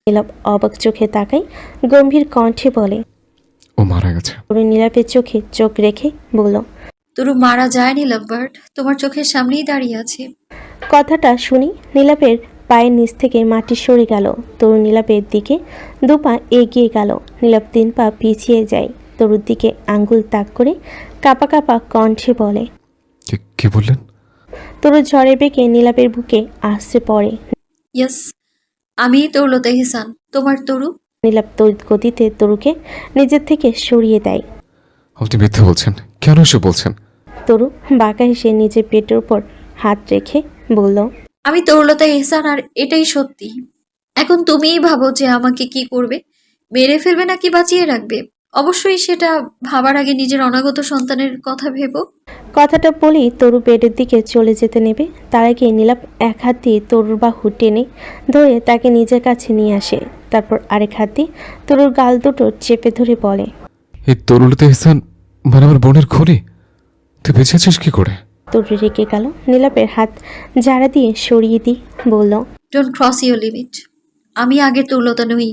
নীলাপ অবাক চোখে তাকায়, গম্ভীর কণ্ঠে বলে, ও মারা গেছে। তরু নীলাপের চোখে চোখ রেখে বলল, তরু মারা যায়নি লাভবার্ড, তোমার চোখের সামনেই দাঁড়িয়ে আছে। কথাটা শুনি নীলাপের পায়ের নিচ থেকে মাটি সরে গেল। তরু নীলাপের দিকে 2 পা এগিয়ে গেল। নীলাপ 3 পা পিছিয়ে যায়। তরুর দিকে আঙ্গুল তাক করে কাঁপা কাঁপা কণ্ঠে বলে, কি বললেন? তরু ঝড়ের বেগে নীলাপের বুকে আশ্রে পড়ে। ইয়েস, আমি তরুলতা এহসান, তোমার তরু। নীলাপ তড়িৎ গতিতে তরুকে নিজের থেকে সরিয়ে দেয়। আপনি মিথ্যে বলছেন, কেন এসে বলছেন? তরু বাঁকা হেসে নিজের পেটের উপর হাত রেখে বলল, আমি তরুলতা এহসান, আর এটাই সত্যি। এখন তুমিই ভাবো যে আমাকে কি করবে, মেরে ফেলবে নাকি বাঁচিয়ে রাখবে। অবশ্যই সেটা ভাবার আগে নিজের অনাগত সন্তানের কথা ভেবো। কথাটা বলেই তরু বেডের দিকে চলে যেতে নেবে। তার আগে নীলাপ এক হাত দিয়ে তরুর বাহু টেনে ধরে তাকে নিজের কাছে নিয়ে আসে। তারপর আরেক হাত দিয়ে তরুর গাল দুটো চেপে ধরে বলে, এই তরুলতা এহসান মানে আমার বোনের খুনি? তুই বেঁচে আছিস কি করে? তরু রেগে গেল। নীলাপের হাত জাড়া দিয়ে সরিয়ে দিয়ে বলল, ডোন্ট ক্রস ইউর লিমিট। আমি আগের তরুলতা নই,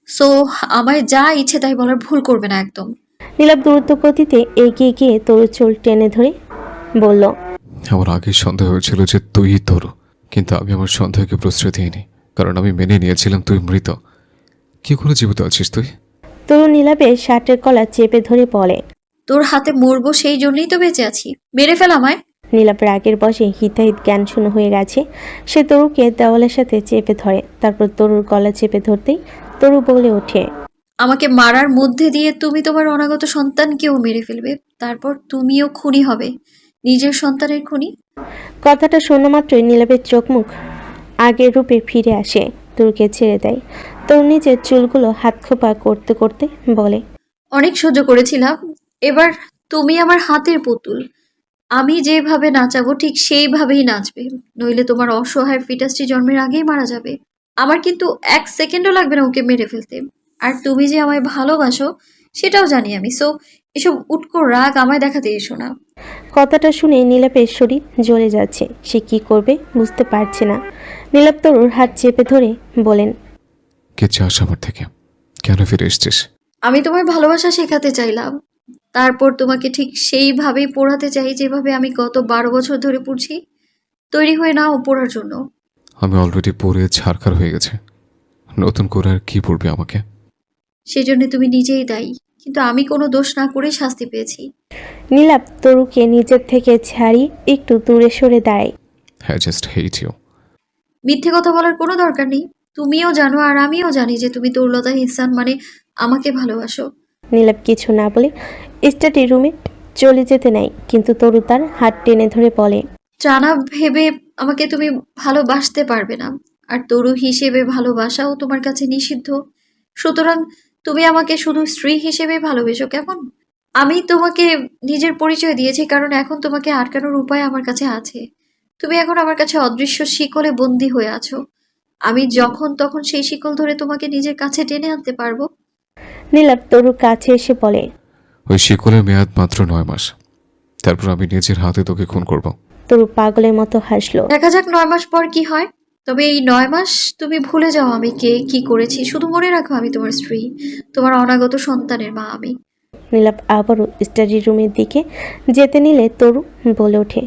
সো আমায় যা ইচ্ছে তাই বলার ভুল করবে না একদম। নীলাপ দ্রুত গতিতে এগিয়ে গিয়ে তরুর চুল টেনে ধরে বলল, আমার আগে সন্দেহ হয়েছিল যে তুই তরু, কিন্তু আমি আমার সন্দেহকে প্রশ্রয় দিইনি, কারণ আমি মেনে নিয়েছিলাম তুই মৃত। কি করে জীবিত আছিস তুই? তরু নীলাপের শার্টের কলার চেপে ধরে বলে, তোর হাতে মরবো সেই জন্যই তো বেঁচে আছি, মেরে ফেল আমায়। নীলাপ রাগের বশে হিতাহিত জ্ঞান শূন্য হয়ে গেছে। সে তরুকে দেওয়ালের সাথে চেপে ধরে। তারপর তরুর গলা চেপে ধরতেই তরু বলে ওঠে, আমাকে মারার মধ্যে দিয়ে তুমি তোমার অনাগত সন্তানকেও মেরে ফেলবে, তারপর তুমিও খুনি হবে, নিজের সন্তানের খুনি। কথাটা শোনা মাত্রই নীলাপের চোখ মুখ আগের রূপে ফিরে আসে। তরুকে ছেড়ে দেয়। তরু নিজের চুলগুলো হাত খোপা করতে করতে বলে, অনেক সহ্য করেছিলাম, এবার তুমি আমার হাতের পুতুল। আমি যেভাবে নাচাবো ঠিক সেইভাবেই নাচবে, নইলে তোমার অসহায় ফিটাসটি জন্মের আগেই মারা যাবে। আমার কিন্তু 1 সেকেন্ডও লাগবে না ওকে মেরে ফেলতে। আর তুমি যে আমায় ভালোবাসো সেটাও জানি আমি, সো এসব উটকো রাগ আমায় দেখাতে এসো না। কথাটা শুনে নীলাপের শরীর জ্বলে যাচ্ছে। সে কি করবে বুঝতে পারছে না। নীলাপ তরুর হাত চেপে ধরে বলেন, কে চাস আমার থেকে? কেন ফিরে এসছিস? আমি তোমায় ভালোবাসা শেখাতে চাইলাম, তারপর তোমাকে ঠিক সেইভাবেই পড়াতে চাই যেভাবে আমি গত 12 বছর ধরে পড়ছি। তৈরি হয়ে নাও পড়ার জন্য। আমি অলরেডি পড়ে ছারখার হয়ে গেছে, নতুন করে আর কি পড়বে আমাকে? সেজন্য তুমি নিজেই দায়ী, কিন্তু আমি কোনো দোষ না করে শাস্তি পেয়েছি। নীলাপ তরুকে নিজের থেকে ছাড়িয়ে একটু দূরে সরে দাঁড়ায়। I just hate you. মিথ্যে কথা বলার কোনো দরকার নেই। তুমিও জানো আর আমিও জানি যে তুমি তরুলতা এহসান মানে আমাকে ভালোবাসো। নীলাপ কিছু না বলে স্টাডি রুমে চলে যেতে নেয়, কিন্তু তরু তার হাত টেনে ধরে বলে, জানা ভেবে আমাকে তুমি ভালোবাসতে পারবে না, আর তরু হিসেবে ভালোবাসাও তোমার কাছে নিষিদ্ধ। সুতরাং তুমি আমাকে শুধু স্ত্রী হিসেবে ভালোবেসো কেমন? আমি তোমাকে নিজের পরিচয় দিয়েছি কারণ এখন তোমাকে আটকানোর উপায় আমার কাছে আছে। তুমি এখন আমার কাছে অদৃশ্য শিকলে বন্দী হয়ে আছো। আমি যখন তখন সেই শিকল ধরে তোমাকে নিজের কাছে টেনে আনতে পারবো। নীলাপ তরুর কাছে এসে বলে, ওই শিকলের মেয়াদ মাত্র 9 মাস, তারপর আমি নিজের হাতে তোকে খুন করব। তরু পাগলের মতো হাসলো। দেখা যাক 9 মাস পর কি হয়। তবে এই 9 মাস তুমি ভুলে যাও আমি কে, কি করেছি। শুধু মনে রাখো আমি তোমার স্ত্রী, তোমার অনাগত সন্তানের মা আমি। নীলাপ আবারও স্টাডি রুমের দিকে যেতে নিলে তরু বলে ওঠে,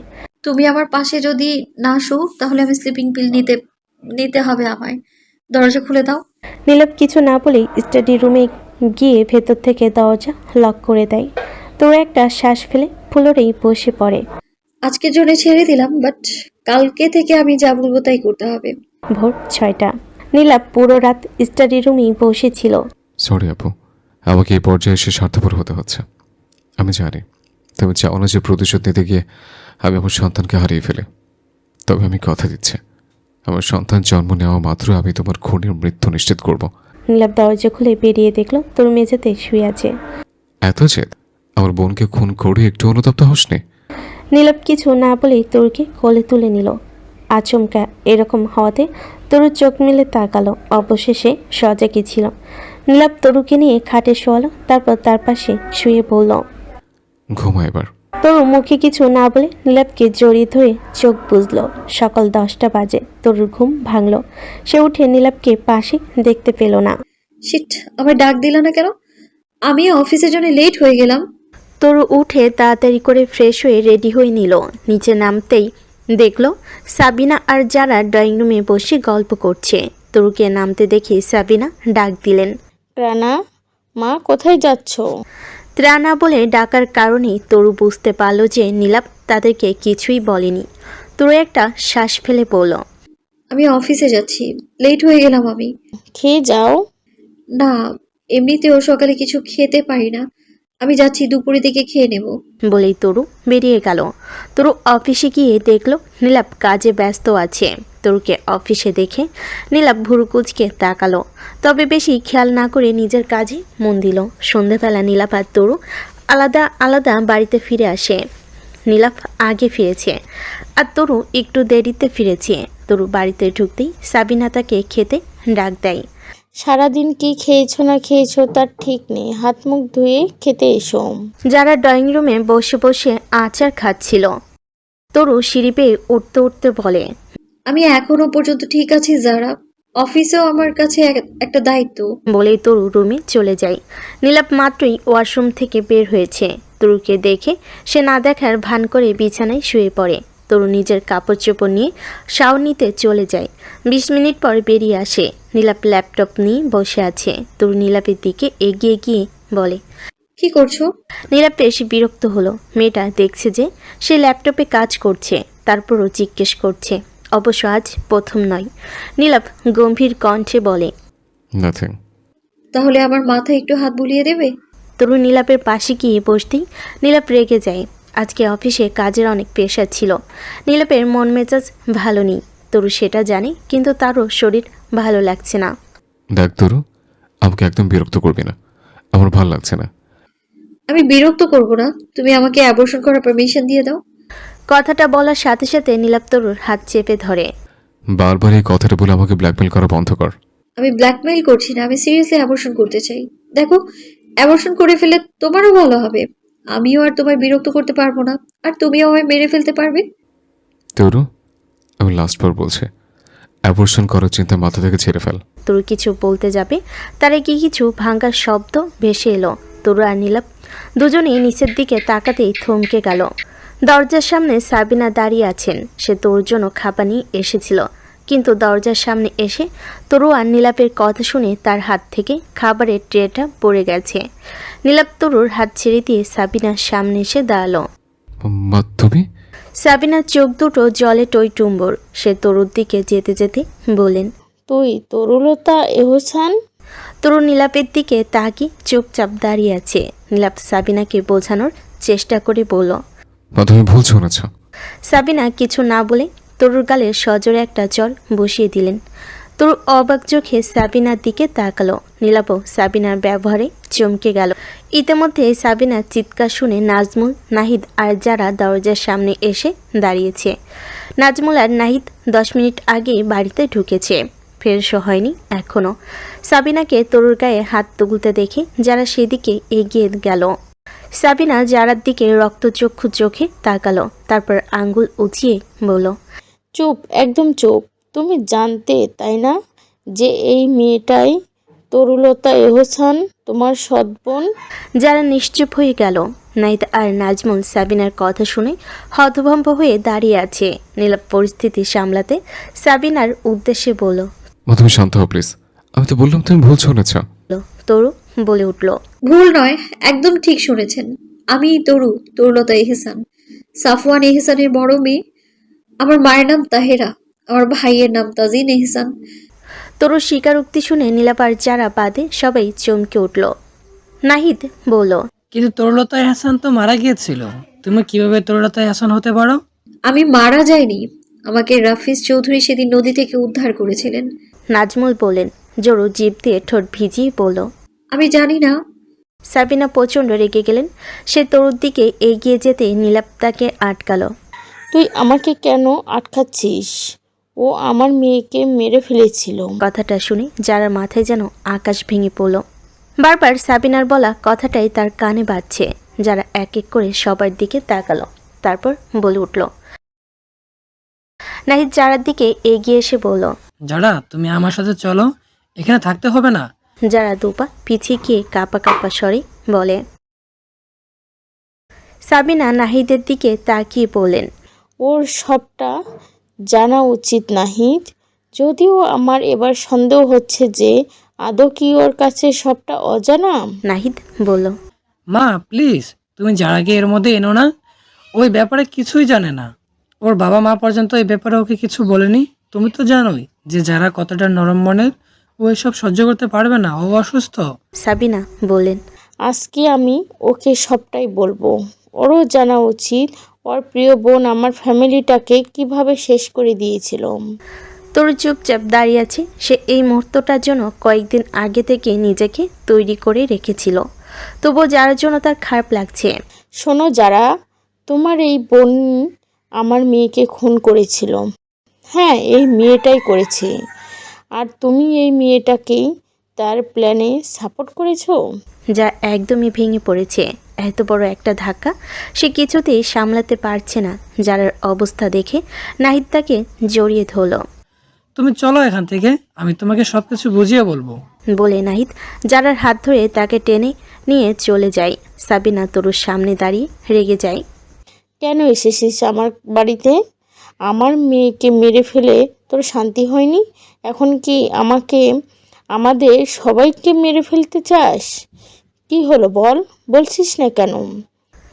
তুমি আমার পাশে যদি না শো তাহলে আমি স্লিপিং পিল নিতে নিতে হবে আমায়। দরজা খুলে দাও। নীলাপ কিছু না বলেই স্টাডি রুমে গিয়ে ভেতর থেকে দরজা লক করে দেয়। তরু একটা শ্বাস ফেলে ফ্লোরেই বসে পড়ে। আজকের জন্য ছেড়ে দিলাম, বাট কালকে থেকে আমি যা বলবো তাই করতে হবে। ভোর 6টা। নীলাপ পুরো রাত স্টাডি রুমেই বসেছিল। সরি আপু, আমাকে এই পর্যায়ে এসে স্বার্থপর হতে হচ্ছে। আমি জানি তুমি চাও না যে প্রতিশোধ নিতে গিয়ে আমি আমার সন্তানকে হারিয়ে ফেলি। তবে আমি কথা দিচ্ছি, আমার সন্তান জন্ম নেওয়া মাত্র আমি তোমার খুনির মৃত্যু নিশ্চিত করব। নীলাপ দরজা খুলে বেরিয়ে দেখলো তরু মেঝেতে শুয়ে আছে। এত জেদ? আমার বোনকে খুন করে একটু অনুতপ্ত হসনি? নীলাপ কিছু না বলেই তরুকে কোলে তুলে নিল। আচমকা এরকম হওয়াতে তরু চোখ মেলে তাকালো। অবশেষে সজাগই ছিল। নীলাপ তরুকে নিয়ে খাটে শোয়ালো, তারপর তার পাশে শুয়ে বলল, ঘুমা এবার। তরু মুখে কিছু না বলে নীলাপকে জড়িয়ে ধরে চোখ বুঝল। সকাল 10টা বাজে। তরুর ঘুম ভাঙল। সে উঠে নীলাপকে পাশে দেখতে পেল না। শিট, আমার ডাক দিল না কেন? আমি অফিসের জন্য লেট হয়ে গেলাম। তরু উঠে তাড়াতাড়ি করে ফ্রেশ হয়ে রেডি হয়ে নিল। নিচে নামতেই দেখল সাবিনা আর যারা ড্রয়িং রুমে বসে গল্প করছে। তরুকে নামতে দেখে সাবিনা ডাক দিলেন, প্রাণা, মা কোথায় যাচ্ছ? ত্রানা বলে ডাকার কারণে তরু বুঝতে পারল যে নীলাপ তাদেরকে কিছুই বলেনি। তরু একটা শ্বাস ফেলে বলল, আমি অফিসে যাচ্ছি, লেট হয়ে গেলাম আমি। খেয়ে যাও। না, এমনিতেও সকালে কিছু খেতে পারি না। আমি যাচ্ছি, দুপুরের দিকে খেয়ে নেব। বলেই তরু বেরিয়ে গেল। তরু অফিসে গিয়ে দেখল নীলাপ কাজে ব্যস্ত আছে। তরুকে অফিসে দেখে নীলাপ ভুরু কুঁচকে তাকালো, তবে বেশি খেয়াল না করে নিজের কাজে মন দিল। সন্ধেবেলা নীলাপ আর তরু আলাদা আলাদা বাড়িতে ফিরে আসে। নীলাপ আগে ফিরেছে আর তরু একটু দেরিতে ফিরেছে। তরু বাড়িতে ঢুকতেই সাবিনা তাকে খেতে ডাক দেয়। সারাদিন কি খেয়েছো না খেয়েছো তার ঠিক নেই, হাত মুখ ধুয়ে খেতে এসো। যারা ড্রয়িং রুমে বসে বসে আচার খাচ্ছিল। তরু সিঁড়ি পেয়ে উঠতে উঠতে বলে, আমি এখনো পর্যন্ত ঠিক আছি যারা। অফিসেও আমার কাছে একটা দায়িত্ব। বলেই তরু রুমে চলে যায়। নীলাপ মাত্রই ওয়াশরুম থেকে বের হয়েছে। তরুকে দেখে সে না দেখার ভান করে বিছানায় শুয়ে পড়ে। তরু নিজের কাপড় চোপড় নিয়ে শাওয়ার নিতে চলে যায়। 20 মিনিট পর বেরিয়ে আসে। নীলাপ ল্যাপটপ নিয়ে বসে আছে। তরু নীলাপের দিকে এগিয়ে গিয়ে বলে, কি করছো? নীলাপ বেশ বিরক্ত হলো। মেয়েটা দেখছে যে সে ল্যাপটপে কাজ করছে, তারপরও জিজ্ঞেস করছে। অবশ্য আজ প্রথম নয়। নীলাপ গম্ভীর কণ্ঠে বলে, নাথিং। তাহলে আমার মাথায় একটু হাত বুলিয়ে দেবে? তরু নীলাপের পাশে গিয়ে বসতেই নীলাপ রেগে যায়। আজকে অফিসে কাজের অনেক প্রেশার ছিল। নীলাপের মন মেজাজ ভালো নেই। তরু সেটা জানে, কিন্তু তারও শরীর ভালো লাগছে না। দেখ তরু, আমাকে একদম বিরক্ত করবি না, আমার ভালো লাগছে না। আমি বিরক্ত করব না, তুমি আমাকে অ্যাবর্শন করার পারমিশন দিয়ে দাও। কথাটা বলার সাথে সাথে নীলাপ তরুর হাত চেপে ধরে। বারবার এই কথাটা বলে আমাকে ব্ল্যাকমেল করা বন্ধ কর। আমি ব্ল্যাকমেইল করছি না, আমি সিরিয়াসলি অ্যাবর্শন করতে চাই। দেখো, অ্যাবর্শন করে ফেলে তোমারও ভালো হবে। আমিও আর তোমায় বিরক্ত করতে পারবো না, আর তুমিও আমায় মেরে ফেলতে পারবে। তরু, আমি লাস্ট বার বলছি, অ্যাবর্শন করার চিন্তা মাথা থেকে ছেড়ে ফেল। তরু কিছু বলতে যাবে, তারে কি কিছু ভাঙার শব্দ ভেসে এলো। তরু আর নীলাপ দুজনেই নিচের দিকে তাকাতেই থমকে গেল। দরজার সামনে সাবিনা দাঁড়িয়ে আছেন। সে তরুর জন্য খাবার নিয়ে এসেছিল, কিন্তু দরজার সামনে এসে তরু আর নীলাপের কথা শুনে তার হাত থেকে খাবারের ট্রেটা পড়ে গেছে। নীলাপ তরুর হাত ছেড়ে দিয়ে সাবিনার সামনে এসে দাঁড়ালো। মা তুমি? সাবিনার চোখ দুটো জলে টইটুম্বর। সে তরুর দিকে যেতে যেতে বলেন, তুই তরুলতা এহসান? তরু নীলাপের দিকে তাকিয়ে চুপচাপ দাঁড়িয়ে আছে। নীলাপ সাবিনাকে বোঝানোর চেষ্টা করে বলল, মা তুমি ভুল শুনেছ। সাবিনা কিছু না বলে তরুর গালে সজোরে একটা চর বসিয়ে দিলেন। তরু অবাক চোখে সাবিনার দিকে তাকালো। নীলাপও সাবিনার ব্যবহারে চমকে গেল। ইতিমধ্যে সাবিনার চিৎকার শুনে নাজমুল, নাহিদ আর যারা দরজার সামনে এসে দাঁড়িয়েছে। নাজমুল আর নাহিদ 10 মিনিট আগেই বাড়িতে ঢুকেছে, ফ্রেশও হয়নি এখনও। সাবিনাকে তরুর গায়ে হাত তুলতে দেখে যারা সেদিকে এগিয়ে গেল। সাবিনা যারার দিকে রক্তচক্ষু চোখে তাকালো, তারপর আঙ্গুল উঁচিয়ে বলল, চুপ, একদম চুপ। তুমি জানতে তাই না যে এই মেয়েটাই তরুলতা এহসান, তোমার সৎ বোন? যারা নিশ্চুপ হয়ে গেল। নাহিদ আর নাজমুল সাবিনার কথা শুনে হতভম্ব হয়ে দাঁড়িয়ে আছে। নীলাপ পরিস্থিতি সামলাতে সাবিনার উদ্দেশ্যে বলল, মা তুমি শান্ত হও প্লিজ, আমি তো বললাম তুমি ভুল শুনেছ। তরু বলে উঠল, ভুল নয়, একদম ঠিক শুনেছেন। আমি তরু, তরুলতা এহসান, সাফওয়ান এহসানের বড় মেয়ে। আমার মায়ের নাম তাহেরা, আমার ভাইয়ের নাম তাজিন এহসান। তরুর স্বীকারোক্তি শুনে নীলাপ আর যারা বাদে সবাই চমকে উঠল। নাহিদ বলল, কিন্তু তরুলতা এহসান তো মারা গিয়েছিল, তুমি কিভাবে তরুলতা এহসান হতে পারো? আমি মারা যাইনি, আমাকে রাফিজ চৌধুরী সেদিন নদী থেকে উদ্ধার করেছিলেন। নাজমুল বলেন। জোরু জিভ দিয়ে ঠোঁট ভিজিয়ে বলল, আমি জানি না। সাবিনা প্রচণ্ড রেগে গেলেন। সে তরুর দিকে এগিয়ে যেতে নীলাপ তাকে আটকালো। তুই আমাকে কেন আটকাচ্ছিস? ও আমার মেয়েকে মেরে ফেলেছিল। কথাটা শুনে যারা মাথায় যেন আকাশ ভেঙে পড়ল। বারবার সাবিনার বলা কথাটাই তার কানে বাজছে। যারা এক এক করে সবার দিকে তাকালো, তারপর বলে উঠল। নাহিদ যারার দিকে এগিয়ে এসে বলল। যারা, তুমি আমার সাথে চলো, এখানে থাকতে হবে না। যারা দুপা পিছিয়ে গিয়ে কাঁপা কাঁপা স্বরে বলে। সাবিনা নাহিদের দিকে তাকিয়ে বললেন। ওর সবটা জানা উচিত নাহিদ। যদিও আমার এবার সন্দেহ হচ্ছে যে আদৌ কি ওর কাছে সবটা অজানা। নাহিদ বলল। মা প্লিজ, তুমি যারাকে এর মধ্যে এনো না। ওই ব্যাপারে কিছুই জানে না। ওর বাবা মা পর্যন্ত এই ব্যাপারে ওকে কিছু বলেনি। তুমি তো জানোই যে যারা কতটা নরম মনের, ও এসব সহ্য করতে পারবে না, ও অসুস্থ। সাবিনা বললেন। আজকে আমি ওকে সবটাই বলবো। ওরও জানা উচিত ওর প্রিয় বোন আমার ফ্যামিলিটাকে কিভাবে শেষ করে দিয়েছিল। তোর চুপচাপ দাঁড়িয়ে আছে। সে এই মুহূর্তটার জন্য কয়েকদিন আগে থেকে নিজেকে তৈরি করে রেখেছিল, তবুও যার জন্য তার খারাপ লাগছে। শোনো যারা, তোমার এই বোন আমার মেয়েকে খুন করেছিল। হ্যাঁ, এই মেয়েটাই করেছে। আর তুমি এই মেয়েটাকেই তার প্ল্যানে সাপোর্ট করেছো। যা একদমই ভেঙে পড়েছে। এত বড় একটা ধাক্কা সে কিছুতেই সামলাতে পারছে না। যার অবস্থা দেখে নাহিদ তাকে জড়িয়ে ধরল। তুমি চলো এখান থেকে, আমি তোমাকে সবকিছু বুঝিয়ে বলবো। বলে নাহিদ যারার হাত ধরে তাকে টেনে নিয়ে চলে যায়। সাবিনা তরুর সামনে দাঁড়িয়ে রেগে যায়। কেন এসেছিস আমার বাড়িতে? আমার মেয়েকে মেরে ফেলে তোর শান্তি হয়নি? এখন কি আমাদের সবাইকে মেরে ফেলতে চাস? কি হলো বল, বলছিস না কেন?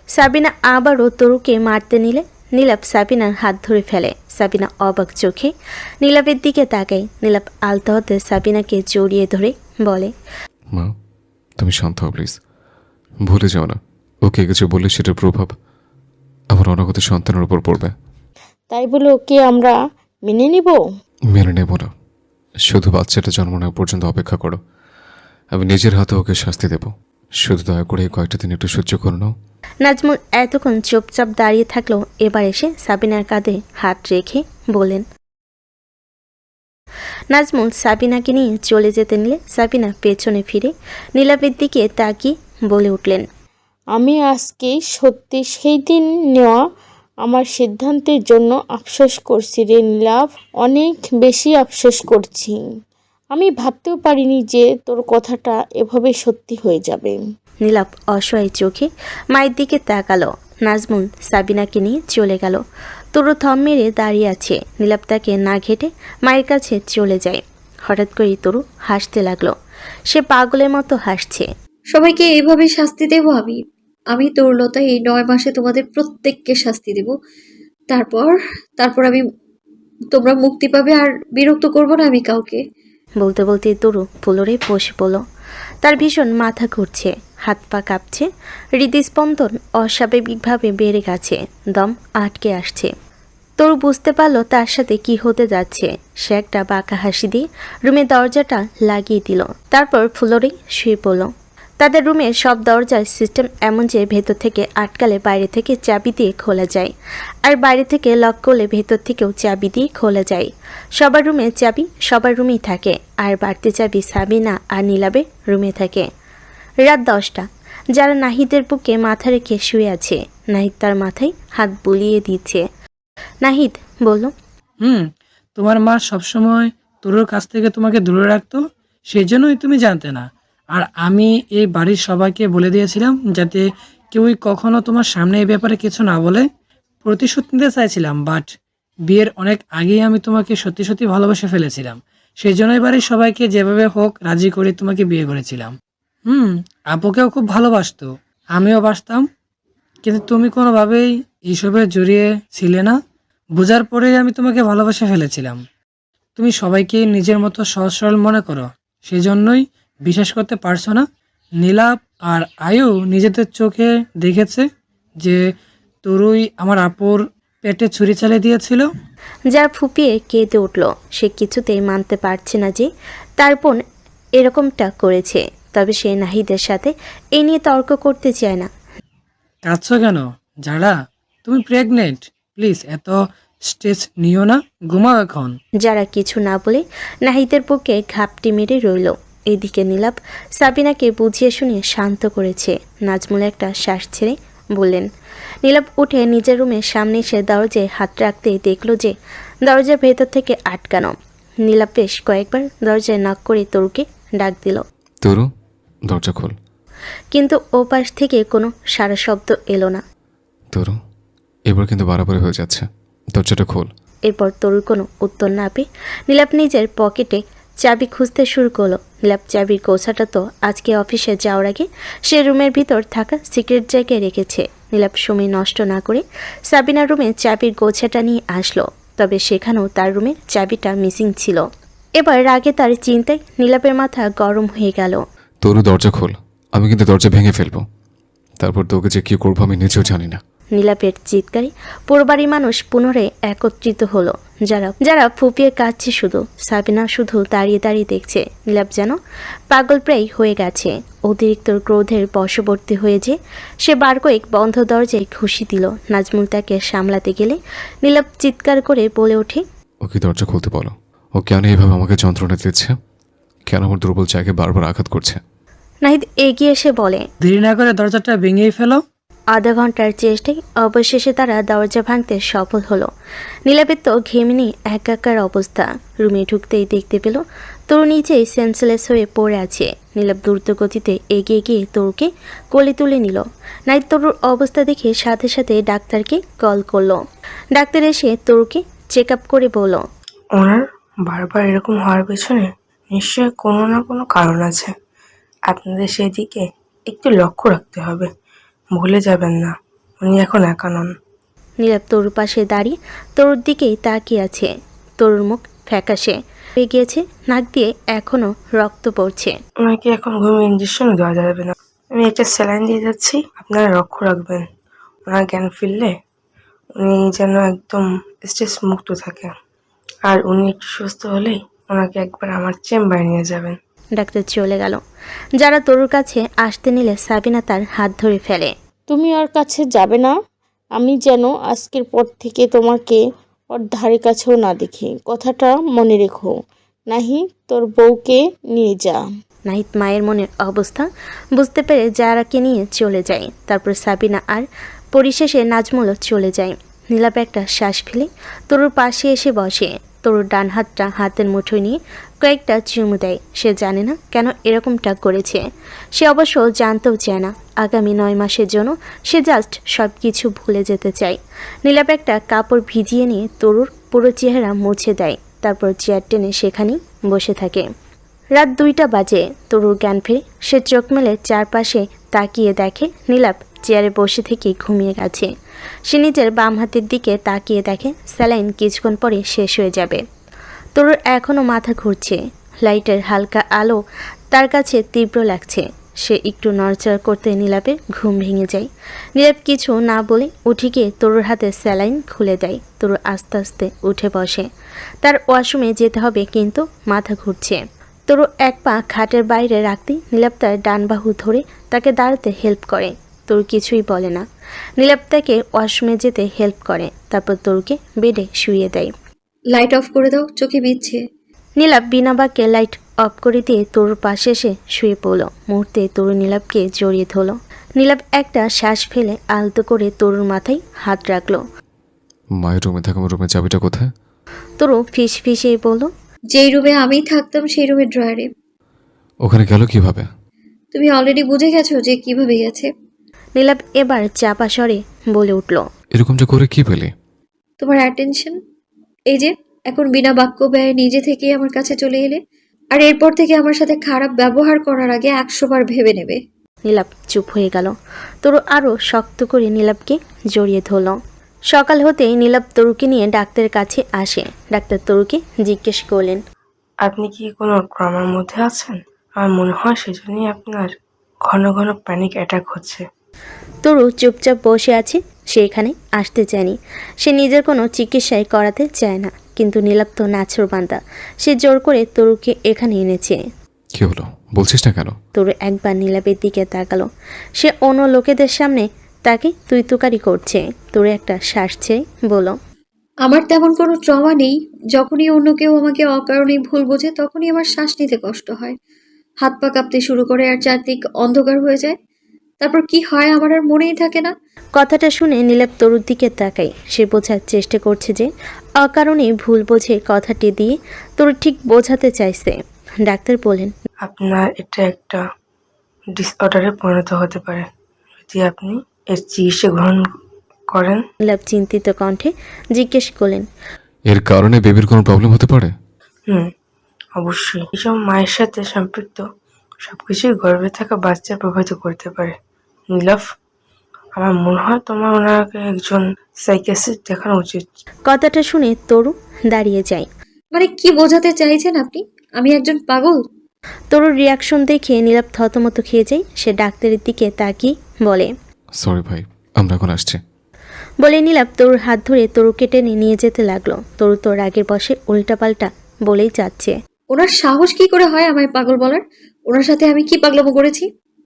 সাবিনা আবারও তরুকে মারতে নিলে নীলাপ সাবিনার হাত ধরে ফেলে। সাবিনা অবাক চোখে নীলাপের দিকে তাকায়। নীলাপ আলতো হাতে সাবিনাকে জড়িয়ে ধরে বলে। মা, তুমি শান্ত হও প্লিজ। ভুলে যাও না, ওকে কিছু বললে সেটার প্রভাব আমার অনাগত সন্তানের উপর পড়বে। তাই বলে ওকে আমরা মেনে নিব? মেনে নেব না। শুধু বাচ্চাটা জন্ম নেওয়া পর্যন্ত অপেক্ষা করো। আমি নিজের হাতে ওকে শাস্তি দেব। শুধু দয়া করে এই কয়েকটা দিন একটু সহ্য করে নাও। নাজমুল এতক্ষণ চুপচাপ দাঁড়িয়ে থাকলেও এবার এসে সাবিনার কাঁধে হাত রেখে বলেন। নাজমুল সাবিনাকে নিয়ে চলে যেতে নিলে সাবিনা পেছনে ফিরে নীলাপের দিকে তাকিয়ে বলে উঠলেন। আমি আজকে সত্যি সেই দিন নেওয়া আমার সিদ্ধান্তের জন্য আফসোস করছি রে নীলাভ। অনেক বেশি আফসোস করছি। আমি ভাবতেও পারিনি যে তোর কথাটা এভাবে সত্যি হয়ে যাবে। নীলাপ অসহায় চোখে মায়ের দিকে তাকালো। নাজমুল সাবিনাকে নিয়ে চলে গেল। তরু থম মেরে দাঁড়িয়ে আছে। নীলাপ তাকে না ঘেটে মায়ের কাছে চলে যায়। হঠাৎ করেই তরু হাসতে লাগলো। সে পাগলের মতো হাসছে। সবাইকে এইভাবে শাস্তি দেব আমি? আমি তরুলতা এই 9 মাসে তোমাদের প্রত্যেককে শাস্তি দেব। তারপর তারপর আমি তোমরা মুক্তি পাবে, আর বিরক্ত করব না আমি কাউকে। বলতে বলতে তরু ফ্লোরে বসে পড়ল। তার ভীষণ মাথা ঘুরছে, হাত পা কাঁপছে, হৃদস্পন্দন অস্বাভাবিকভাবে বেড়ে গেছে, দম আটকে আসছে। তরু বুঝতে পারল তার সাথে কি হতে যাচ্ছে। সে একটা বাঁকা হাসি দিয়ে রুমের দরজাটা লাগিয়ে দিল। তারপর ফ্লোরে শুয়ে পড়ল। তাদের রুমের সব দরজার সিস্টেম এমন যে ভেতর থেকে আটকালে বাইরে থেকে চাবি দিয়ে খোলা যায়, আর বাইরে থেকে লক করলে ভেতর থেকেও চাবি দিয়ে খোলা যায়। সবার রুমে চাবি সবার রুমেই থাকে, আর বাড়তি চাবি সাবিনা আর নীলাবের রুমে থাকে। রাত 10টা। যারা নাহিদের বুকে মাথা রেখে শুয়ে আছে। নাহিদ তার মাথায় হাত বুলিয়ে দিচ্ছে। নাহিদ বলল। তোমার মা সবসময় তোর কাছ থেকে তোমাকে দূরে রাখতো, সেই জন্যই তুমি জানতে না। আর আমি এই বাড়ির সবাইকে বলে দিয়েছিলাম যাতে কেউই কখনো তোমার সামনে এই ব্যাপারে কিছু না বলে। প্রতিশোধ নিতে চাইছিলাম, বাট বিয়ের অনেক আগেই আমি তোমাকে সত্যি সত্যি ভালোবেসে ফেলেছিলাম। সেই জন্যই বাড়ির সবাইকে যেভাবে হোক রাজি করে তোমাকে বিয়ে করেছিলাম। আপুকেও খুব ভালোবাসতো, আমিও বাসতাম, কিন্তু তুমি কোনোভাবেই এইসবে জড়িয়ে ছিলে না। বোঝার পরেই আমি তোমাকে ভালোবেসে ফেলেছিলাম। তুমি সবাইকে নিজের মতো সহজ সরল মনে করো, সেজন্যই বিশ্বাস করতে পারছো না। নীলাপ আর আয়ু নিজেদের চোখে দেখেছে যে তরুই আমার আপুর পেটে ছুরি চালিয়ে দিয়েছিল। যার ফুপিয়ে কেঁদে উঠল। সে কিছুতেই মানতে পারছে না যে তার বোন এরকমটা করেছে, তবে সে নাহিদের সাথে এ নিয়ে তর্ক করতে চায় না। কাঁদছো কেন? যারা, তুমি প্রেগনেন্ট, প্লিজ এত স্ট্রেস নিও না, ঘুমাও এখন। যারা কিছু না বলে নাহিদের বুকে ঘাপটি মেরে রইল। এদিকে নীলাপ সাবিনাকে বুঝিয়ে শুনিয়ে শান্ত করেছে। নাজমুল একটা শ্বাস ছেড়ে বললেন। নীলাপ উঠে নিজের রুমের সামনে এসে দরজায় হাত রাখতেই দেখল যে দরজার ভেতর থেকে আটকানো। নীলাপ বেশ কয়েকবার দরজায় নক করে তরুকে ডাক দিল, তরু, দরজা খোল। কিন্তু ওপাশ থেকে কোনো সারা শব্দ এলো না। তরু, এবার কিন্তু বাড়াবাড়ি হয়ে যাচ্ছে, দরজাটা খোল। এরপর তরুর কোনো উত্তর না পেয়ে নীলাপ নিজের পকেটে চাবি খুঁজতে শুরু করলো। নীলাপ চাবির গোছাটা তো আজকে অফিসে যাওয়ার আগে সে রুমের ভিতর থাকা সিক্রেট জায়গায় রেখেছে। নীলাপ সময় নষ্ট না করে সাবিনার রুমে চাবির গোছাটা নিয়ে আসলো, তবে সেখানেও তার রুমের চাবিটা মিসিং ছিল। এবার রাগে তার চিন্তায় নীলাপের মাথা গরম হয়ে গেল। তরু, দরজা খোল, আমি কিন্তু দরজা ভেঙে ফেলবো। তারপর তোকে যে কী করবো আমি নিজেও জানি না। নীলাপের চিৎকারে পুরো বাড়ির মানুষ পুনরায় একত্রিত হলো। যারা ফুপিয়ে কাঁদছে, শুধু সাবিনা শুধু দাঁড়িয়ে দাঁড়িয়ে দেখছে। নীলাপ যেন পাগল প্রায় হয়ে গেছে। অতিরিক্ত ক্রোধের বশবর্তী হয়ে যে সে বার কয়েক বন্ধ দরজায় ঘুষি দিল। নাজমুল তাকে সামলাতে গেলে নীলাপ চিৎকার করে বলে ওঠে, ওকে দরজা খুলতে বলো। ও কেন এইভাবে আমাকে যন্ত্রণা দিচ্ছে? কেন আমার দুর্বল জায়গায় বারবার আঘাত করছে? নাহিদ এগিয়ে এসে বলে। দেরি না করে দরজাটা ভেঙেই ফেলো। আধা ঘন্টার চেষ্টায় অবশেষে তারা দরজা ভাঙতে সফল হলো। নীলাপের তো ঘেমনি একাকার অবস্থা। রুমে ঢুকতেই দেখতে পেল তরু নিচেই সেন্সলেস হয়ে পড়ে আছে। নীলাপ দ্রুত গতিতে এগিয়ে গিয়ে তরুকে কোলে তুলে নিল। নাইট তরুর অবস্থা দেখে সাথে সাথে ডাক্তারকে কল করলো। ডাক্তার এসে তরুকে চেক আপ করে বলল, ওনার বারবার এরকম হওয়ার পেছনে নিশ্চয়ই কোনো না কোনো কারণ আছে। আপনাদের সেদিকে একটু লক্ষ্য রাখতে হবে। ভুলে যাবেন না, উনি এখন একা নন। নীলাপ তরুর পাশে দাঁড়িয়ে তরুর দিকেই তাকিয়ে আছে। তরুর মুখ ফ্যাকাশে হয়ে গিয়েছে, নাক দিয়ে এখনো রক্ত পড়ছে। ওনাকে এখন ঘুমিয়ে ইঞ্জেকশনও দেওয়া যাবে না। আমি একটা স্যালাইন দিয়ে যাচ্ছি, আপনারা লক্ষ্য রাখবেন। ওনার জ্ঞান ফিরলে উনি যেন একদম স্ট্রেস মুক্ত থাকে। আর উনি একটু সুস্থ হলেই ওনাকে একবার আমার চেম্বারে নিয়ে যাবেন। ডাক্তার চলে গেল। যারা তরুর কাছে আসতে নিলে সাবিনা তার হাত ধরে ফেলে। তুমি ওর কাছে যাবে না। আমি যেন আজকের পর থেকে তোমাকে ওর ধারে কাছেও না দেখি, কথাটা মনে রেখো। নাহি তোর বউকে নিয়ে যা। নাহিদ মায়ের মনের অবস্থা বুঝতে পেরে যারাকে নিয়ে চলে যায়। তারপর সাবিনা আর পরিশেষে নাজমুলও চলে যায়। নীলাপ একটা শ্বাস ফেলে তরুর পাশে এসে বসে। তরুর ডান হাতটা হাতের মুঠোয় নিয়ে কয়েকটা চুমু দেয়। সে জানে না কেন এরকমটা করেছে। সে অবশ্য জানতেও চায় না। আগামী 9 মাসের জন্য সে জাস্ট সব কিছু ভুলে যেতে চায়। নীলাপ একটা কাপড় ভিজিয়ে নিয়ে তরুর পুরো চেহারা মুছে দেয়। তারপর চেয়ার টেনে সেখানেই বসে থাকে। রাত 2টা বাজে। তরুর জ্ঞান ফিরে সে চোখ মেলে চারপাশে তাকিয়ে দেখে নীলাপ চেয়ারে বসে থেকে ঘুমিয়ে গেছে। সে নিজের বাম হাতের দিকে তাকিয়ে দেখে স্যালাইন কিছুক্ষণ পরে শেষ হয়ে যাবে। তরুর এখনও মাথা ঘুরছে। লাইটের হালকা আলো তার কাছে তীব্র লাগছে। সে একটু নড়চড় করতে নীলাপের ঘুম ভেঙে যায়। নীলাপ কিছু না বলে উঠে গিয়ে তরুর হাতে স্যালাইন খুলে দেয়। তরু আস্তে আস্তে উঠে বসে। তার ওয়াশরুমে যেতে হবে, কিন্তু মাথা ঘুরছে। তরু এক পা খাটের বাইরে রাখতেই নীলাপ তার ডান বাহু ধরে তাকে দাঁড়াতে হেল্প করে। তরু কিছুই বলে না। নীলাপ তাকে ওয়াশরুমে যেতে হেল্প করে। তারপর তরুকে বেডে শুইয়ে দেয়। লাইট অফ করে দাও, চোখে বিচ্ছে। নীলাপ বিনা বাক্যে লাইট অফ করে দিয়ে তরুর পাশে এসে শুয়ে পড়ল। মুহূর্তে তরু নীলাপকে জড়িয়ে ধরল। নীলাপ একটা শ্বাস ফেলে আলতো করে তরুর মাথায় হাত রাখল। মায়ের রুমে থাকা আমার রুমের চাবিটা কোথায়? তরু ফিস ফিসিয়ে বলল, যেই রুমে আমি থাকতাম সেই রুমের ড্রয়ারে। ওখানে গেল কিভাবে? তুমি অলরেডি বুঝে গেছো যে কিভাবে গেছে। নীলাপ এবার চাপা স্বরে বলে উঠল, এরকমটা করে কি পেলি? তোমার অ্যাটেনশন। এই যে এখন বিনা বাক্য ব্যয়ে নিজে থেকেই আমার কাছে চলে এলে, আর এরপর থেকে আমার সাথে খারাপ ব্যবহার করার আগে 100 বার ভেবে নেবে। নীলাপ চুপ হয়ে গেল। তরু আরও শক্ত করে নীলাপকে জড়িয়ে ধরল। সকাল হতেই নীলাপ তরুকে নিয়ে ডাক্তারের কাছে আসে। ডাক্তার তরুকে জিজ্ঞেস করলেন, আপনি কি কোনো ট্রমার মধ্যে আছেন? আমার মনে হয় সেজন্যই আপনার ঘন ঘন প্যানিক অ্যাটাক হচ্ছে। তরু চুপচাপ বসে আছে। সে এখানে আসতে চায়নি। সে নিজের কোনো চিকিৎসাই করাতে চায় না। কিন্তু নীলাপ তো নাছোড়বান্দা। সে জোর করে তরুকে এখানে এনেছে। কি হলো, বলছিস না কেন? তরু একবার নীলাপের দিকে তাকালো। সে অন্য লোকেদের সামনে তাকে তুই তুকারি করছে। তরু একটা শ্বাস ছেড়ে বলল, আমার তেমন কোনো ট্রমা নেই। যখনই অন্য কেউ আমাকে অকারণে ভুল বোঝে তখনই আমার শ্বাস নিতে কষ্ট হয়। হাত পা কাঁপতে শুরু করে আর চারদিক অন্ধকার হয়ে যায়। তারপর কি হয় আমার আর মনেই থাকে না। কথাটা শুনে নীলাপ তরুর দিকে তাকায়। সে বোঝার চেষ্টা করছে যে অকারণে ভুল বোঝে কথাটি দিয়ে তরু ঠিক বোঝাতে চাইছে। ডাক্তার বলেন, আপনার এটা একটা ডিসঅর্ডারে পরিণত হতে পারে যদি আপনি এর চিকিৎসা গ্রহণ করেন। নীলাপ চিন্তিত কণ্ঠে জিজ্ঞেস করলেন, এর কারণে বেবির কোনো প্রবলেম হতে পারে? অবশ্যই এসব মায়ের সাথে সম্পৃক্ত সবকিছুই গর্ভে থাকা বাচ্চা প্রভাবিত করতে পারে। নীলাভ, আমার মনে হয় তোমার ওনাকে একজন সাইকিয়াট্রিস্ট দেখানো উচিত। কথাটা শুনে তরু দাঁড়িয়ে যায়। মানে কি বোঝাতে চাইছেন আপনি? আমি একজন পাগল? তরুর রিয়াকশন দেখে নীলাপ থতমত খেয়ে যায়। সে ডাক্তারের দিকে তাকিয়ে বলে, সরি ভাই, আমরা এখন আসছি। বলে নীলাপ তরুর হাত ধরে তরুকে টেনে নিয়ে যেতে লাগলো। তরু তো রাগের বসে উল্টাপাল্টা বলেই যাচ্ছে। ওনার সাহস কি করে হয় আমায় পাগল বলার? ওনার সাথে আমি কি পাগলামো করেছি?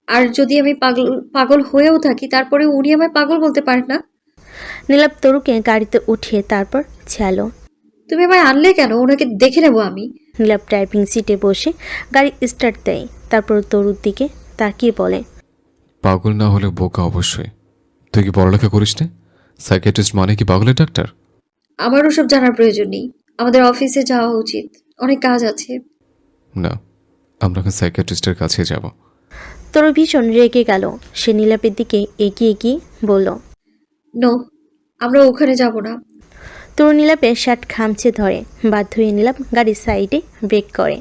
আর যদি আমি পাগল পাগল হয়েও থাকি তারপরে উনি আমায় পাগল বলতে পারেন না? নীলাপ তরুকে গাড়িতে উঠিয়ে তারপর ছালো। তুমি আমায় আনলে কেন? ওনাকে দেখে নেবো আমি। নীলাপ ড্রাইভিং সিটে বসে গাড়ি স্টার্ট দেয়। তারপর তরুর দিকে তাকিয়ে বলে, পাগল না হলে বোকা অবশ্যই। তুই কি পড়ালেখা করিস না? সাইকিয়াট্রিস্ট মানে কি পাগলের ডাক্তার? আমার ওসব জানার প্রয়োজন নেই। আমাদের অফিসে যাওয়া উচিত, অনেক কাজ আছে। না, আমরা এখন সাইকিয়াট্রিস্টের কাছে যাব। তরু ভীষণ রেগে গেল। সে নীলাপের দিকে এগিয়ে গিয়ে বলল, নো, আমরা ওখানে যাব না। তরু নীলাপের শার্ট খামচে ধরে। বাধ্য হয়ে নীলাপ গাড়ির সাইডে ব্রেক করে।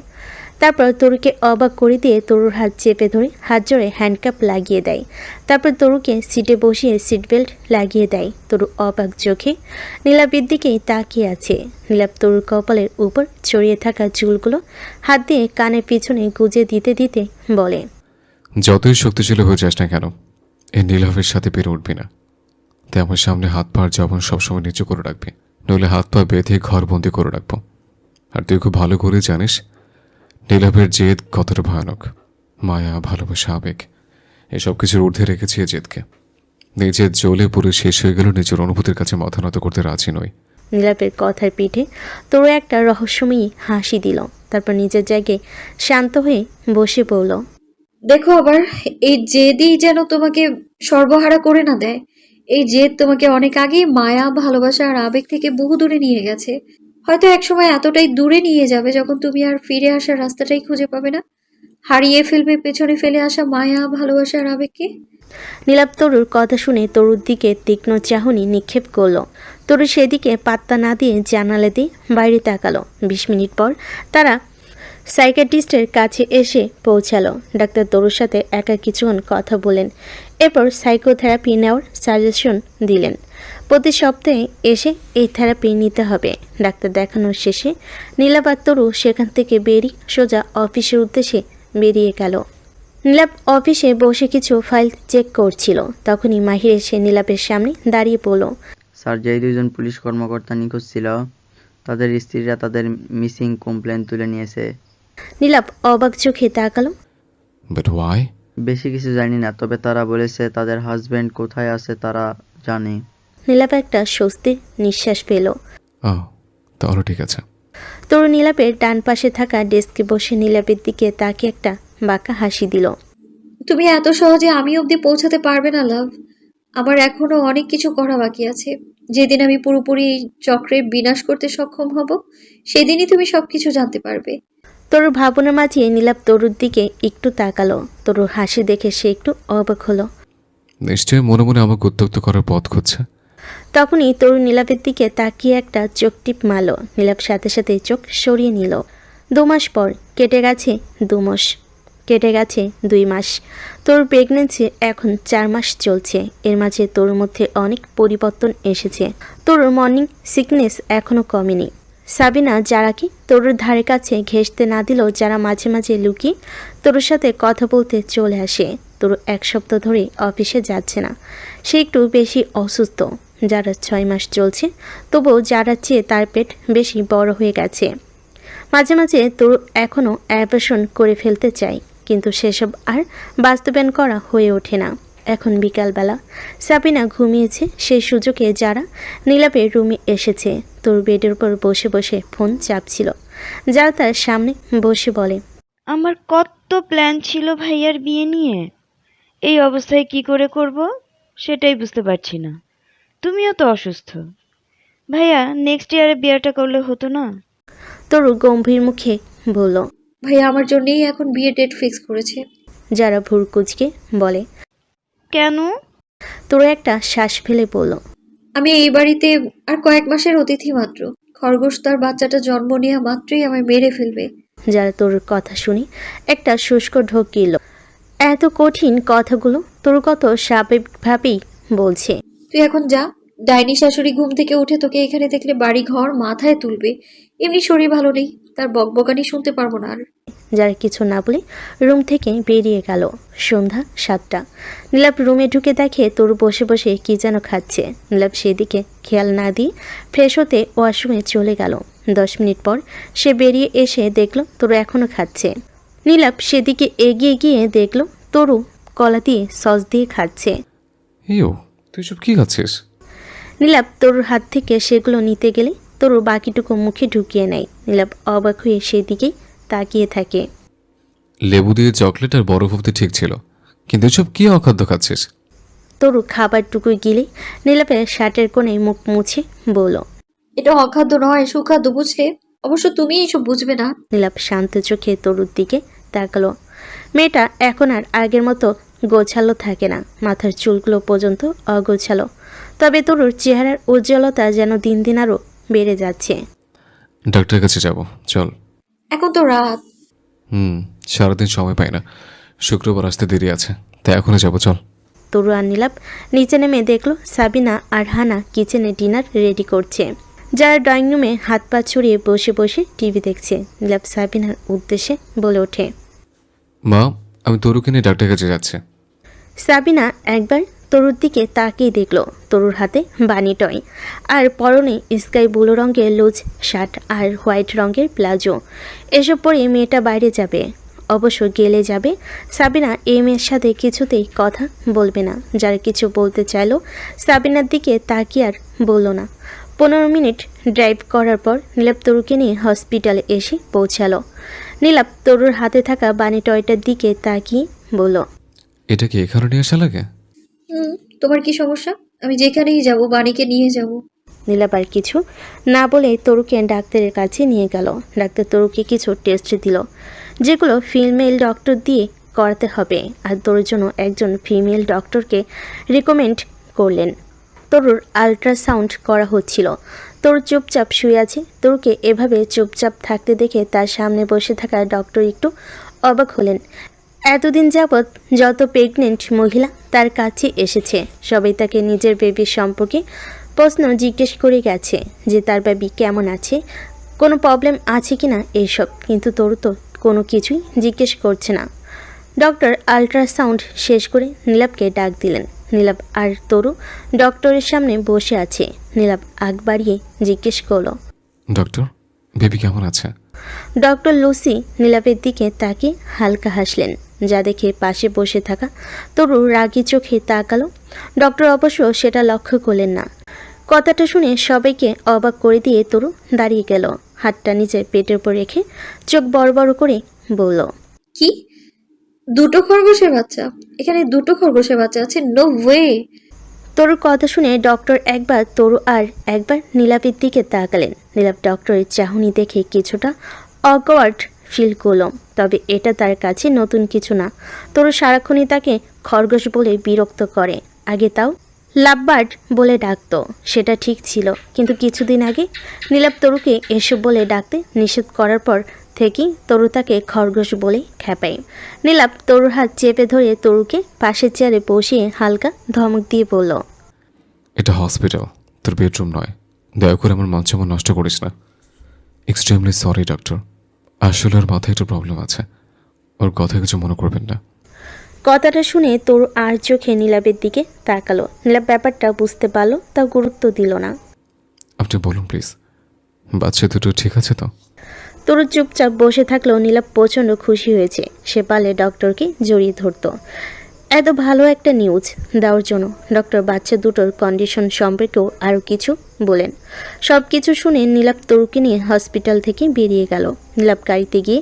তারপর তরুকে অবাক করে দিয়ে তরুর হাত চেপে ধরে হাত জোড়ে হ্যান্ডকাপ লাগিয়ে দেয়। তারপর তরুকে সিটে বসিয়ে সিট বেল্ট লাগিয়ে দেয়। তরু অবাক চোখে নীলাপের দিকেই তাকিয়ে আছে। নীলাপ তরুর কপালের উপর ছড়িয়ে থাকা চুলগুলো হাত দিয়ে কানের পিছনে গুজে দিতে দিতে বলে, যতই শক্তিশালী হয়ে যাস না কেন, এই নীলাভের সাথে পেরে উঠবি না। তাই আমার সামনে হাত পার জবান সবসময় নিচু করে রাখবি, নইলে হাত পা বেঁধে ঘরবন্দি করে রাখবো। আর তুই খুব ভালো করে জানিস নীলাভের জেদ কতটা ভয়ানক। মায়া, ভালোবাসা, আবেগ এসব কিছুর ঊর্ধ্বে রেখেছি এ জেদকে। নিজের জ্বলে পুরো শেষ হয়ে গেল, নিজের অনুভূতির কাছে মাথা নত করতে রাজি নই। নীলাপের কথার পিঠে তরু একটা রহস্যময়ী হাসি দিল। তারপর নিজের জায়গায় শান্ত হয়ে বসে পড়ল। দেখো আবার এই জেদই যেন তোমাকে সর্বহারা করে না দেয়। এই জেদ তোমাকে অনেক আগেই মায়া, ভালোবাসা আর আবেগ থেকে বহু দূরে নিয়ে গেছে। হয়তো একসময় এতটাই দূরে নিয়ে যাবে যখন তুমি আর ফিরে আসার রাস্তাটাই খুঁজে পাবে না। হারিয়ে ফেলবে পেছনে ফেলে আসা মায়া, ভালোবাসা আর আবেগকে। নীলাপ তরুর কথা শুনে তরুর দিকে তীক্ষ্ণ চাহনি নিক্ষেপ করলো। তরু সেদিকে পাত্তা না দিয়ে জানালা দিয়ে বাইরে তাকালো। 20 মিনিট পর তারা সাইকিয়াট্রিস্টের কাছে এসে পৌঁছালো। ডাক্তার তরুর সাথে একা কিছুক্ষণ কথা বলেন। এরপর সাইকোথেরাপি নেওয়ার সাজেশন দিলেন। প্রতি সপ্তাহে এসে এই থেরাপি নিতে হবে। ডাক্তার দেখানোর শেষে নীলাপ আর তরু সেখান থেকে বেরিয়ে সোজা অফিসের উদ্দেশ্যে বেরিয়ে গেল। নীলাপ অফিসে বসে কিছু ফাইল চেক করছিল। তখনই মাহির এসে নীলাপের সামনে দাঁড়িয়ে পড়ল। স্যার, যেই দুজন পুলিশ কর্মকর্তা নিখোঁজ ছিল তাদের স্ত্রীরা তাদের মিসিং কমপ্লেন তুলে নিয়েছে। নীলাপ অবাক চোখে তাকালো। But why? বেশি কিছু জানি না, তবে তারা বলেছে তাদের হাজবেন্ড কোথায় আছে তারা জানে। নীলাপ একটা স্বস্তির নিঃশ্বাস পেল। তাহলে ঠিক আছে। তরু নীলাপের ডান পাশে থাকা ডেস্কে বসে নীলাপের দিকে তাকে একটা বাঁকা হাসি দিল। তুমি এত সহজে আমি অবধি পৌঁছাতে পারবে না লাভ। আমার এখনো অনেক কিছু করা বাকি আছে। যেদিন আমি পুরোপুরি এই চক্রের বিনাশ করতে সক্ষম হব, সেদিনই তুমি সবকিছু জানতে পারবে। তরুর ভাবনা মাঝিয়ে নীলাপ তরুর দিকে একটু তাকালো। তরুর হাসি দেখে সে একটু অবাক হলো। নিশ্চয়ই মনে মনে আমাকে উত্ত্যক্ত করার পথ খুঁজছে। তখনই তরু নীলাপের দিকে তাকিয়ে একটা চোখ টিপ মারল। নীলাপ সাথে সাথে চোখ সরিয়ে নিল। 2 মাস পর কেটে গেছে 2 মাস, কেটে গেছে 2 মাস। তোর প্রেগনেন্সি এখন 4 মাস চলছে। এর মাঝে তোর মধ্যে অনেক পরিবর্তন এসেছে। তোর মর্নিং সিকনেস এখনও কমেনি। সাবিনা যারাকে তোর ধারে কাছে ঘেঁষতে না দিলেও যারা মাঝে মাঝে লুকিয়ে তোর সাথে কথা বলতে চলে আসে। তোর 1 সপ্তাহ ধরে অফিসে যাচ্ছে না। সে একটু বেশি অসুস্থ। যারা 6 মাস চলছে, তবুও যারা চেয়ে তার পেট বেশি বড় হয়ে গেছে। মাঝে মাঝে তোর এখনও অ্যাবর্শন করে ফেলতে চাই, কিন্তু সেসব আর বাস্তবায়ন করা হয়ে ওঠে না। এখন বিকালবেলা সাবিনা ঘুমিয়েছে। সেই সুযোগে যারা নীলাপের রুমে এসেছে। তোর বেডের উপর বসে বসে ফোন চাপছিল। যারা তার সামনে বসে বলে, আমার কত তো প্ল্যান ছিল ভাইয়ার বিয়ে নিয়ে, এই অবস্থায় কি করে করব সেটাই বুঝতে পারছি না। তুমিও তো অসুস্থ। ভাইয়া নেক্সট ইয়ারে বিয়েটা করলে হতো না? তরু গম্ভীর মুখে বলল। ভাইয়া আমার জন্যই এখন বিয়ে ডেট ফিক্স করেছে। যারা ভুর কুচকে বলে। কেন? তরু একটা শ্বাস ফেলে বলল। আমি এই বাড়িতে আর কয়েক মাসের অতিথি মাত্র। খরগোশ তার বাচ্চাটা জন্ম নেওয়া মাত্রই আমায় মেরে ফেলবে। যারা তরুর কথা শুনে একটা শুষ্ক ঢোক গেল। এত কঠিন কথাগুলো তরু কত স্বাভাবিকভাবেই বলছে। তুই এখন যা। ডাইনি শাশুড়ি ঘুম থেকে উঠে তোকে এখানে দেখলে বাড়ি ঘর মাথায় তুলবে। এমনি শরীর ভালো নেই, তার বকবকানি শুনতে পারবো না আর। যারা কিছু না বলে রুম থেকে বেরিয়ে গেল। সন্ধ্যা 7টা। নীলাপ রুমে ঢুকে দেখে তরু বসে বসে কি যেন খাচ্ছে। নীলাপ সেদিকে খেয়াল না দিয়ে ফ্রেশ হতে ওয়াশরুমে চলে গেল। 10 মিনিট পর সে বেরিয়ে এসে দেখল তরু এখনও খাচ্ছে। নীলাপ সেদিকে এগিয়ে গিয়ে দেখল তরু কলা দিয়ে সস দিয়ে খাচ্ছে। ইয়ো, তুই সব কি খাচ্ছিস? নীলাপ তরুর হাত থেকে সেগুলো নিতে গেলে তরু বাকিটুকু মুখে ঢুকিয়ে নেয়। নীলাপ অবাক হয়ে সেদিকেই তাকিয়ে থাকে। লেবু দিয়ে চকলেট আর বরফ অব্দি ঠিক ছিল, কিন্তু এসব কি অখাদ্য খাচ্ছিস? তরু খাবারটুকু গিলে নীলাপের শার্টের কোণে মুখ মুছে বলল। এটা অখাদ্য নয়, সুখাদ্য, বুঝলে? অবশ্য তুমি এইসব বুঝবে না। নীলাপ শান্ত চোখে তরুর দিকে তাকালো। মেয়েটা এখন আর আগের মতো গোছালো থাকে না, মাথার চুলগুলো পর্যন্ত অগোছালো। তবে তরুর চেহারার উজ্জ্বলতা যেন দিন দিন আরও বেড়ে যাচ্ছে। ডাক্তারের কাছে যাব, চল। এখন তো রাত। সারাদিন সময় পাই না, শুক্রবার আসতে দেরি আছে, তাই এখনই যাবো, চল। তরু আর নীলাপ নিচে নেমে দেখলো সাবিনা আর হানা কিচেনে ডিনার রেডি করছে। যারা ড্রয়িং রুমে হাত পা ছড়িয়ে বসে বসে টিভি দেখছে। নীলাপ সাবিনার উদ্দেশ্যে বলে ওঠে। মা, আমি তরুকে নিয়ে ডাক্তারের কাছে যাচ্ছি। সাবিনা একবার তরুর দিকে তাকিয়ে দেখল। তরুর হাতে বানি টয় আর পরনে স্কাই ব্লু রঙের লুজ শার্ট আর হোয়াইট রঙের প্লাজো। এসব পরে মেয়েটা বাইরে যাবে, অবশ্য গেলে যাবে। সাবিনা এই মেয়ের সাথে কিছুতেই কথা বলবে না। যারা কিছু বলতে চাইলো সাবিনার দিকে তাকিয়ে আর বলল না। 15 মিনিট ড্রাইভ করার পর নীলাপ তরুকে নিয়ে হসপিটালে এসে পৌঁছালো। নীলাপ তরুর হাতে থাকা বানি টয়টার দিকে তাকিয়ে বলল। এটা কি এখানে নিয়ে আসা লাগে? তোমার কি সমস্যা? আমি যেখানেই যাব বাণীকে নিয়ে যাব। নীলাপ আর কিছু না বলে তরুকে ডাক্তারের কাছে নিয়ে গেল। ডাক্তার তরুকে কিছু টেস্ট দিল, যেগুলো ফিমেল ডক্টর দিয়ে করাতে হবে, আর তরুর জন্য একজন ফিমেল ডক্টরকে রিকমেন্ড করলেন। তরুর আল্ট্রাসাউন্ড করা হচ্ছিল। তরু চুপচাপ শুয়ে আছে। তরুকে এভাবে চুপচাপ থাকতে দেখে তার সামনে বসে থাকা ডক্টর একটু অবাক হলেন। এতদিন যাবৎ যত প্রেগনেন্ট মহিলা তার কাছে এসেছে, সবাই তাকে নিজের বেবির সম্পর্কে প্রশ্ন জিজ্ঞেস করে গেছে, যে তার বেবি কেমন আছে, কোনো প্রবলেম আছে কি না, এইসব। কিন্তু তরু তো কোনো কিছুই জিজ্ঞেস করছে না। ডক্টর আল্ট্রাসাউন্ড শেষ করে নীলাপকে ডাক দিলেন। নীলাপ আর তরু ডক্টরের সামনে বসে আছে। নীলাপ আগ বাড়িয়ে জিজ্ঞেস করলো, ডক্টর, বেবি কেমন আছে? ডক্টর লুসি নীলাপের দিকে তাকিয়ে হালকা হাসলেন, যা দেখে পাশে বসে থাকা তরু রাগী চোখে তাকালো। ডক্টর অবশ্য সেটা লক্ষ্য করলেন না। কথাটা শুনে সবাইকে অবাক করে দিয়ে তরু দাঁড়িয়ে গেল, হাতটা নিজের পেটের উপর রেখে চোখ বড় বড় করে বলল। কি? দুটো খরগোশের বাচ্চা? এখানে দুটো খরগোশের বাচ্চা আছে? No way. তরুর কথা শুনে ডক্টর একবার তরু আর একবার নীলাপের দিকে তাকালেন। নীলাপ ডক্টরের চাহনি দেখে কিছুটা অকওয়ার্ড ফিল করল, তবে এটা তার কাছে নতুন কিছু না। তরু সারাক্ষণই তাকে খরগোশ বলে বিরক্ত করে। আগে তাও লাভবার্ড বলে ডাকতো, সেটা ঠিক ছিল, কিন্তু কিছুদিন আগে নীলাপ তরুকে এসব বলে ডাকতে নিষেধ করার পর থেকেই তরু তাকে খরগোশ বলে খেপায়। নীলাপ তরুর হাত চেপে ধরে তরুকে পাশের চেয়ারে বসিয়ে হালকা ধমক দিয়ে বলল। এটা হসপিটাল, তোর বেডরুম নয়। দয়া করে আমার মঞ্চ নষ্ট করিস না। এক্সট্রিমলি সরি ডক্টর, আসলে ওর মাথায় একটু প্রবলেম আছে, ওর কথা কিছু মনে করবেন না। কথাটা শুনে তরু আর চোখে নীলাপের দিকে তাকালো। নীলাপ ব্যাপারটা বুঝতে পারলো, তা গুরুত্ব দিল না। আপনি বলুন প্লিজ, বাচ্চা দুটো ঠিক আছে তো? তরু চুপচাপ বসে থাকলেও নীলাপ প্রচণ্ড খুশি হয়েছে। সে পারলে ডক্টরকে জড়িয়ে ধরত। এত ভালো একটা নিউজ দেওয়ার জন্য ডক্টর বাচ্চা দুটোর কন্ডিশন সম্পর্কেও আরও কিছু বলেন। সব কিছু শুনে নীলাপ তরুকে নিয়ে হসপিটাল থেকে বেরিয়ে গেল। নীলাপ গাড়িতে গিয়ে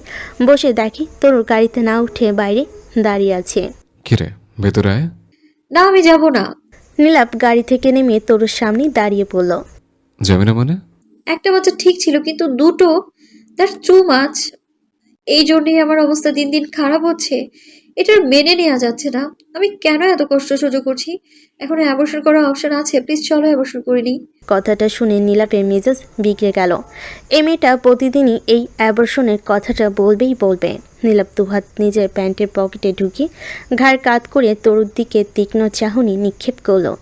বসে দেখে তরু গাড়িতে না উঠে বাইরে দাঁড়িয়ে আছে। কিরে ভেতরে আয়। না, আমি যাব না। নীলাপ গাড়ি থেকে নেমে তরুর সামনে দাঁড়িয়ে পড়ল। যাবি না মানে? একটা বাচ্চা ঠিক ছিল, কিন্তু দুটো, দ্যাটস টু মাচ। এই জন্যই আমার অবস্থা দিন দিন খারাপ হচ্ছে। এটার মেনে নেওয়া যাচ্ছে না। আমি কেন এত কষ্ট সহ্য করছি? এখন অ্যাবর্শন করার অপশন আছে, প্লিজ চলো অ্যাবর্শন করে নিই। কথাটা শুনে নীলাপের মেজাজ বিগড়ে গেল। এই মেয়েটা প্রতিদিনই এই অ্যাবর্শনের কথাটা বলবে। নীলাপ দুহাত নিজের প্যান্টের পকেটে ঢুকিয়ে ঘাড় কাত করে তরুর দিকে তীক্ষ্ণ চাহনি নিক্ষেপ করলো।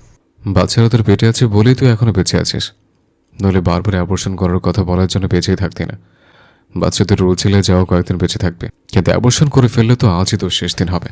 বাচ্চারা তোর পেটে আছে বলেই তুই এখনো বেঁচে আছিস, নইলে বারবার অ্যাবর্শন করার কথা বলার জন্য বেঁচেই থাকতি না। বাচ্চাদের রোজ ছেলে যাওয়া কয়েকদিন বেঁচে থাকবে, কিন্তু অ্যাবর্শন করে ফেললে তো আজই তোর শেষ দিন হবে।